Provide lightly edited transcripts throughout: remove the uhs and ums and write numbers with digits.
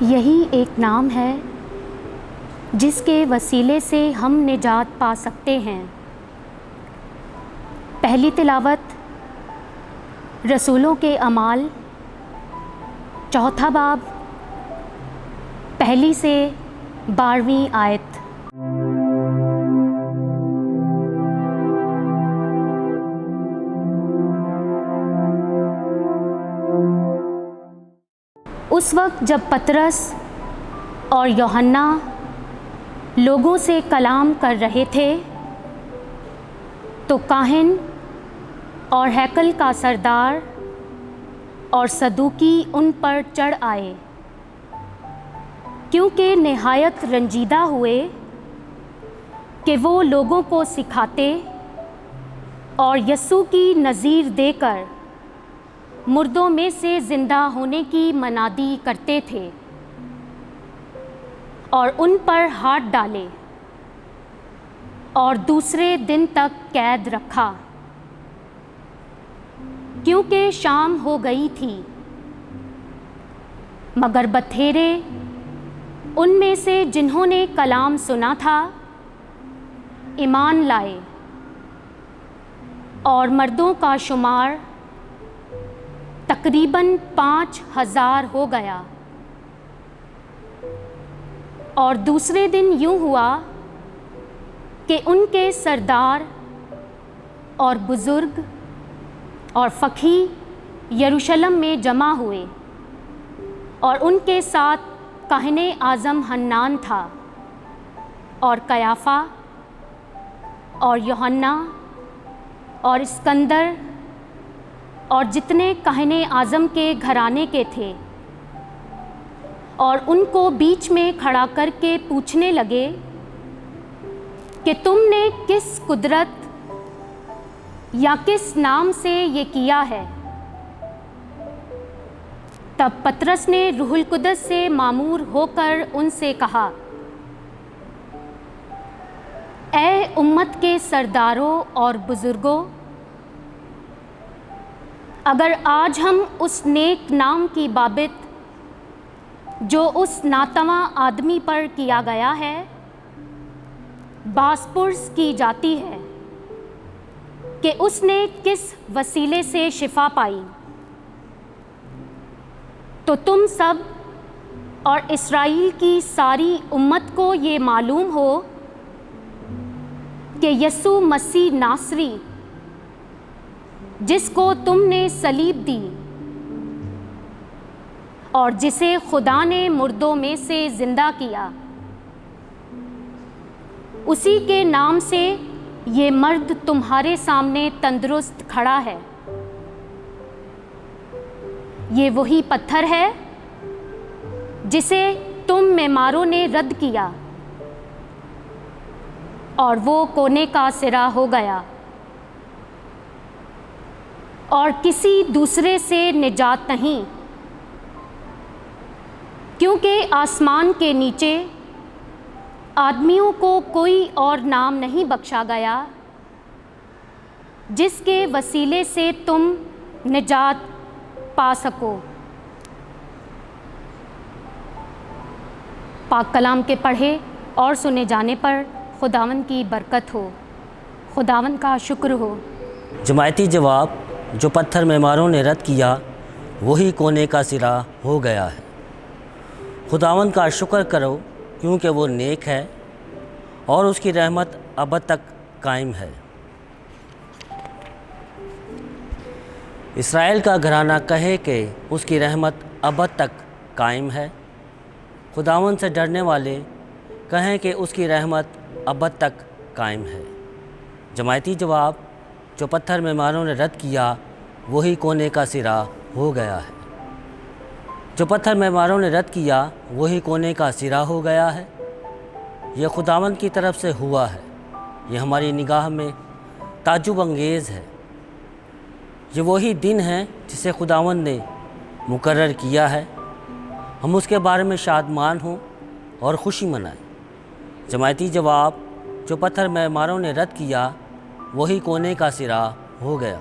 یہی ایک نام ہے جس کے وسیلے سے ہم نجات پا سکتے ہیں۔ پہلی تلاوت رسولوں کے اعمال، چوتھا باب، پہلی سے 12ویں آیت۔ اس وقت جب پطرس اور یوحنا لوگوں سے کلام کر رہے تھے تو کاہن اور ہیکل کا سردار اور صدوقی ان پر چڑھ آئے، کیونکہ نہایت رنجیدہ ہوئے کہ وہ لوگوں کو سکھاتے اور یسوع کی نظیر دے کر مردوں میں سے زندہ ہونے کی منادی کرتے تھے، اور ان پر ہاتھ ڈالے اور دوسرے دن تک قید رکھا، کیونکہ شام ہو گئی تھی۔ مگر بتھیرے ان میں سے جنہوں نے کلام سنا تھا ایمان لائے، اور مردوں کا شمار تقریباً 5000 ہو گیا۔ اور دوسرے دن یوں ہوا کہ ان کے سردار اور بزرگ اور فقیہ یروشلم میں جمع ہوئے، اور ان کے ساتھ کاہن اعظم حنان تھا، اور قیافہ اور یوحنا اور اسکندر اور جتنے کاہن اعظم کے گھرانے کے تھے، اور ان کو بیچ میں کھڑا کر کے پوچھنے لگے کہ تم نے کس قدرت یا کس نام سے یہ کیا ہے؟ تب پطرس نے روح القدس سے معمور ہو کر ان سے کہا، اے امت کے سرداروں اور بزرگوں، اگر آج ہم اس نیک نام کی بابت جو اس ناتواں آدمی پر کیا گیا ہے باز پرس کی جاتی ہے کہ اس نے کس وسیلے سے شفا پائی، تو تم سب اور اسرائیل کی ساری امت کو یہ معلوم ہو کہ یسوع مسیح ناصری، جس کو تم نے صلیب دی اور جسے خدا نے مردوں میں سے زندہ کیا، اسی کے نام سے یہ مرد تمہارے سامنے تندرست کھڑا ہے۔ یہ وہی پتھر ہے جسے تم معماروں نے رد کیا، اور وہ کونے کا سرا ہو گیا، اور کسی دوسرے سے نجات نہیں، کیونکہ آسمان کے نیچے آدمیوں کو کوئی اور نام نہیں بخشا گیا جس کے وسیلے سے تم نجات پا سکو۔ پاک کلام کے پڑھے اور سنے جانے پر خداوند کی برکت ہو، خداوند کا شکر ہو۔ جماعتی جواب، جو پتھر معماروں نے رد کیا وہی کونے کا سرا ہو گیا ہے۔ خداوند کا شکر کرو، کیونکہ وہ نیک ہے اور اس کی رحمت ابد تک قائم ہے۔ اسرائیل کا گھرانہ کہے کہ اس کی رحمت ابد تک قائم ہے۔ خداوند سے ڈرنے والے کہیں کہ اس کی رحمت ابد تک قائم ہے۔ جماعتی جواب، جو پتھر معماروں نے رد کیا وہی کونے کا سرا ہو گیا ہے۔ جو پتھر معماروں نے رد کیا وہی کونے کا سرا ہو گیا ہے۔ یہ خداوند کی طرف سے ہوا ہے، یہ ہماری نگاہ میں تعجب انگیز ہے۔ یہ وہی دن ہے جسے خداوند نے مقرر کیا ہے، ہم اس کے بارے میں شادمان ہوں اور خوشی منائیں۔ جماعتی جواب، جو پتھر معماروں نے رد کیا وہی کونے کا سرا ہو گیا۔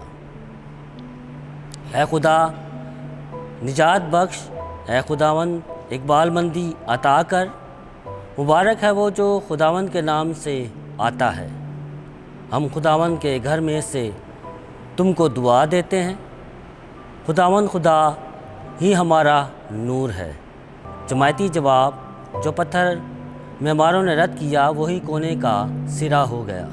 اے خدا نجات بخش، اے خداوند اقبال مندی عطا کر، مبارک ہے وہ جو خداوند کے نام سے آتا ہے۔ ہم خداوند کے گھر میں سے تم کو دعا دیتے ہیں، خداوند خدا ہی ہمارا نور ہے۔ جماعتی جواب، جو پتھر معماروں نے رد کیا وہی کونے کا سرا ہو گیا۔